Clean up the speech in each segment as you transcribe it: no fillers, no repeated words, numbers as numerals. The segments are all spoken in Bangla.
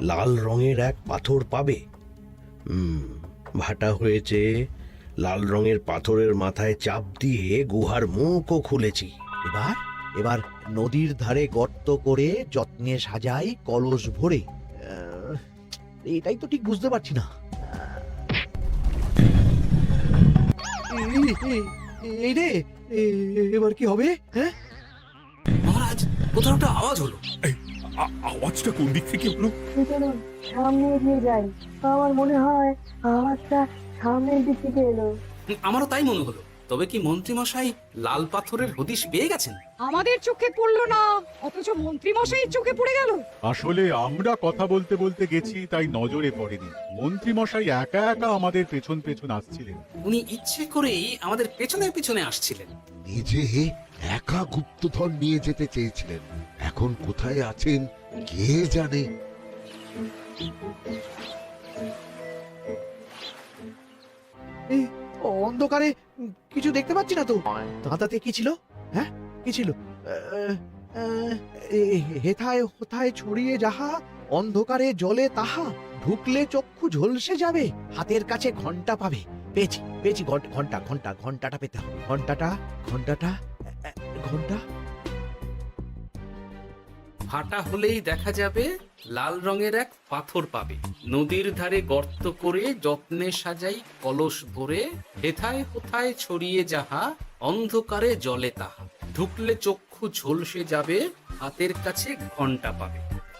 লাল রঙের এক পাথর পাবে। ভাটা হয়েছে, লাল রঙের পাথরের মাথায় চাপ দিয়ে গুহার মুখও খুলেছি। এবার এবার নদীর ধারে গর্ত করে যত্নে সাজাই কলস ভরে। এটাই তো ঠিক বুঝতে পারছি না। এই রে, এবার কি হবে? হ্যাঁ মহারাজ, কোথাও একটা আওয়াজ হলো। আওয়াজটা কোন দিক থেকে হলো? চলুন সামনে এগিয়ে যাই। আমার মনে হয় আওয়াজটা সামনের দিক থেকে এলো। আমারও তাই মনে হলো। তবে কি মন্ত্রী মশাই লাল পাথরের হদিশ পেয়ে গেছেন? আমাদের চোখে পড়লো না, অথচ মন্ত্রী মশাইয়ের চোখে পড়ে গেল। আসলে আমরা কথা বলতে বলতে গেছি, তাই নজরে পড়েনি। মন্ত্রী মশাই একা একা আমাদের পেছন পেছন আসছিলেন। উনি ইচ্ছে করেই আমাদের পেছনে পেছনে আসছিলেন। নিজে একা গুপ্তধন নিয়ে যেতে চেয়েছিলেন। এখন কোথায় আছেন কে জানে। এই অন্ধকারে কিছু দেখতে পাচ্ছি না তো। দাঁতাতে কি ছিল? হ্যাঁ কি ছিল? হেথায় হোথায় ছড়িয়ে যাহা, অন্ধকারে জলে তাহা, ঢুকলে চক্ষু ঝলসে যাবে, হাতের কাছে ঘন্টা পাবে। পেয়েছি পেয়েছি, ঘন্টা ঘন্টা ঘন্টাটা পেতে হবে। ঘন্টাটা ঘন্টাটা ঘন্টা। ভাটা হলেই দেখা যাবে লাল রঙের এক পাথর পাবে। নদীর ধারে গর্ত করে যত্নে সাজাই কলস ভরে, হেথায় হোথায় ছড়িয়ে যাহা, অন্ধকারে জলে তাহা, ঢুকলে চক্ষু ঝলসে যাবে, হাতের কাছে ঘন্টা পাবে।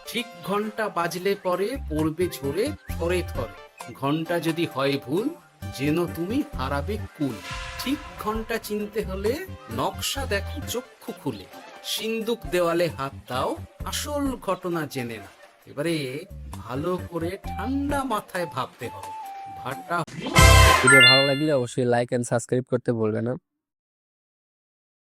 ঠিক ঘন্টা বাজলে পরে পড়বে ঝরে থরে থরে, ঘন্টা যদি হয় ভুল যেন তুমি হারাবে কুল। ঠিক ঘন্টা চিনতে হলে নকশা দেখো চক্ষু খুলে, সিন্দুক দেওয়ালে হাত দাও, আসল ঘটনা জেনে না। এবারে ভালো করে ঠান্ডা মাথায় ভাবতে হবে। ভাটা ভিডিও ভালো লাগলে অবশ্যই লাইক এন্ড সাবস্ক্রাইব করতে ভুলবেন না।